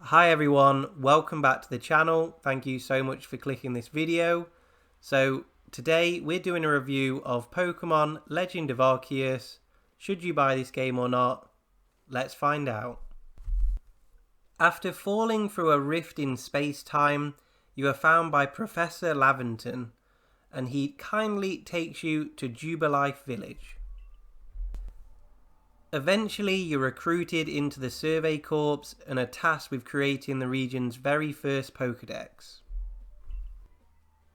Hi everyone, welcome back to the channel. Thank you so much for clicking this video. So today we're doing a review of Pokemon Legend of Arceus. Should you buy this game or not? Let's find out. After falling through a rift in space-time, you are found by Professor Laventon, and he kindly takes you to Jubilife Village. Eventually, you're recruited into the Survey Corps and are tasked with creating the region's very first Pokédex.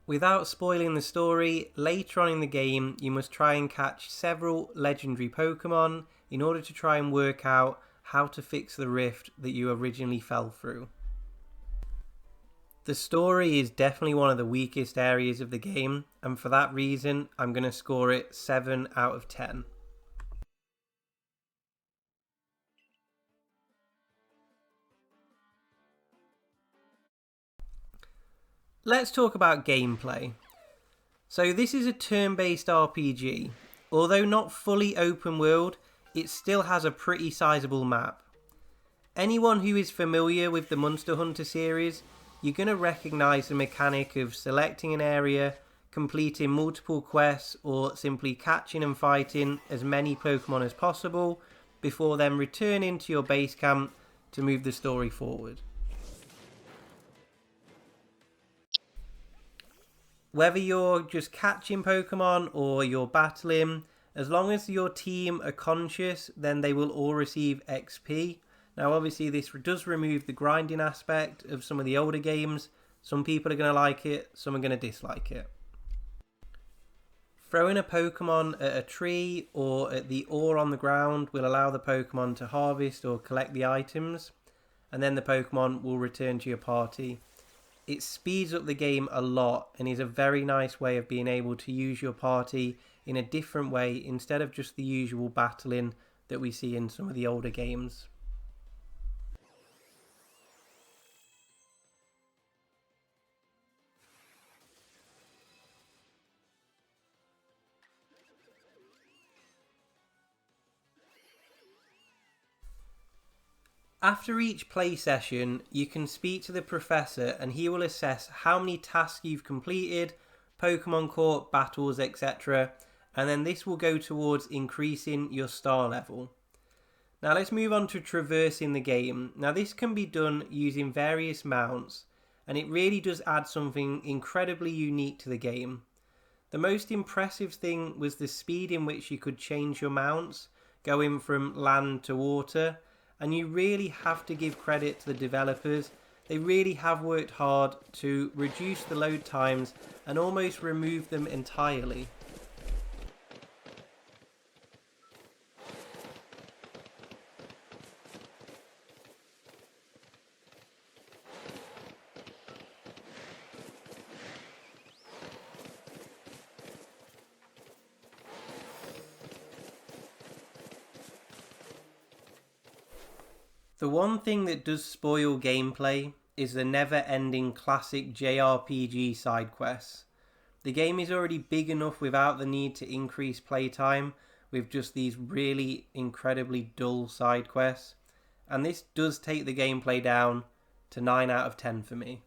Without spoiling the story, later on in the game, you must try and catch several legendary Pokemon in order to try and work out how to fix the rift that you originally fell through. The story is definitely one of the weakest areas of the game, and for that reason, I'm going to score it 7 out of 10. Let's talk about gameplay. So this is a turn-based RPG. Although not fully open world, it still has a pretty sizable map. Anyone who is familiar with the Monster Hunter series, you're going to recognise the mechanic of selecting an area, completing multiple quests, or simply catching and fighting as many Pokemon as possible before then returning to your base camp to move the story forward. Whether you're just catching Pokemon or you're battling, as long as your team are conscious, then they will all receive XP. Now obviously this does remove the grinding aspect of some of the older games. Some people are going to like it, some are going to dislike it. Throwing a Pokemon at a tree or at the ore on the ground will allow the Pokemon to harvest or collect the items, and then the Pokemon will return to your party. It speeds up the game a lot and is a very nice way of being able to use your party in a different way instead of just the usual battling that we see in some of the older games. After each play session, you can speak to the professor and he will assess how many tasks you've completed, Pokemon caught, battles, etc. And then this will go towards increasing your star level. Now let's move on to traversing the game. Now this can be done using various mounts, and it really does add something incredibly unique to the game. The most impressive thing was the speed in which you could change your mounts, going from land to water. And you really have to give credit to the developers. They really have worked hard to reduce the load times and almost remove them entirely. The one thing that does spoil gameplay is the never-ending classic JRPG side quests. The game is already big enough without the need to increase playtime with just these really incredibly dull side quests, and this does take the gameplay down to 9 out of 10 for me.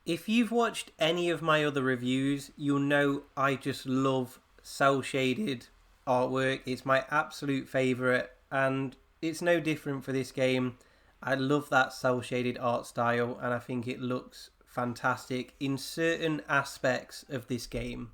If you've watched any of my other reviews, you'll know I just love cel-shaded artwork. It's my absolute favourite, and it's no different for this game. I love that cel-shaded art style, and I think it looks fantastic in certain aspects of this game.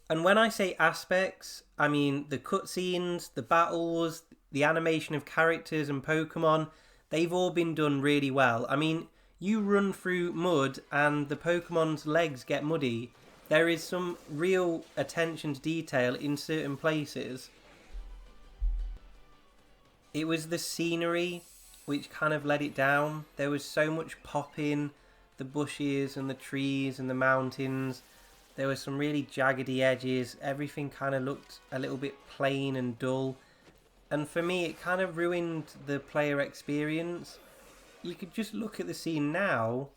And when I say aspects, I mean the cutscenes, the battles, the animation of characters and Pokemon. They've all been done really well. I mean, you run through mud and the Pokemon's legs get muddy. There is some real attention to detail in certain places. It was the scenery which kind of let it down. There was so much pop in the bushes and the trees and the mountains. There were some really jaggedy edges. Everything kind of looked a little bit plain and dull. And for me, it kind of ruined the player experience. You could just look at the scene now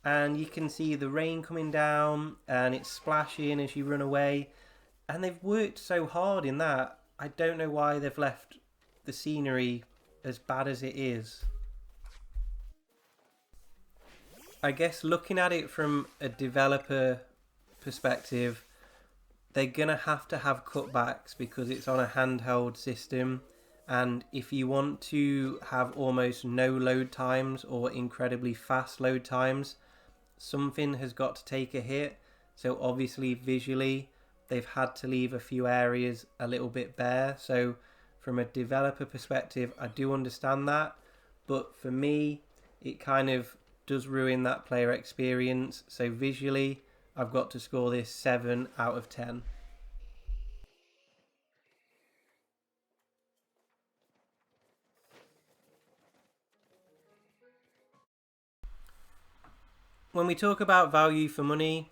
and you can see the rain coming down and it's splashing as you run away, and they've worked so hard in that. I don't know why they've left the scenery as bad as it is. I guess looking at it from a developer perspective, they're going to have cutbacks because it's on a handheld system. And if you want to have almost no load times or incredibly fast load times, something has got to take a hit. So obviously visually, they've had to leave a few areas a little bit bare. So from a developer perspective, I do understand that. But for me, it kind of does ruin that player experience. So visually, I've got to score this 7 out of 10. When we talk about value for money,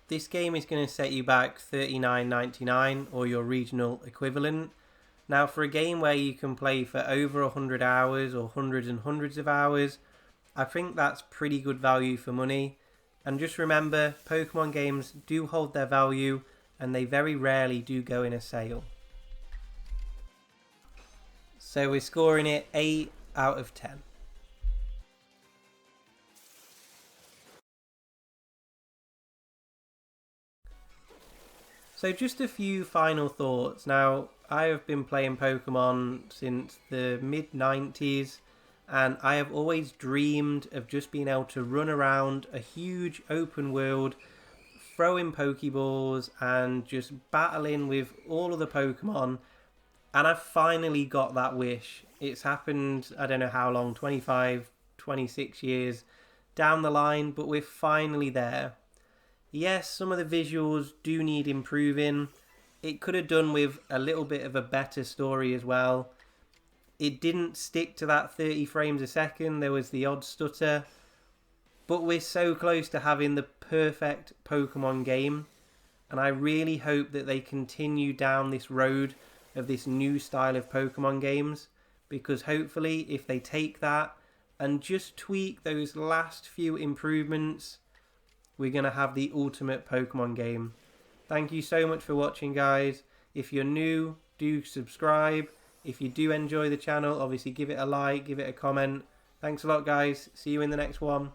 this game is going to set you back $39.99 or your regional equivalent. Now, for a game where you can play for over 100 hours or hundreds and hundreds of hours, I think that's pretty good value for money. And just remember, Pokemon games do hold their value and they very rarely do go in a sale. So we're scoring it 8 out of 10. So just a few final thoughts. Now, I have been playing Pokemon since the mid-90s, and I have always dreamed of just being able to run around a huge open world, throwing Pokeballs and just battling with all of the Pokemon. And I've finally got that wish. It's happened, I don't know how long, 25, 26 years down the line, but we're finally there. Yes, some of the visuals do need improving. It could have done with a little bit of a better story as well. It didn't stick to that 30 frames a second. There was the odd stutter. But we're so close to having the perfect Pokemon game. And I really hope that they continue down this road of this new style of Pokemon games. Because hopefully, if they take that and just tweak those last few improvements, we're going to have the ultimate Pokemon game. Thank you so much for watching, guys. If you're new, do subscribe. If you do enjoy the channel, obviously give it a like, give it a comment. Thanks a lot, guys. See you in the next one.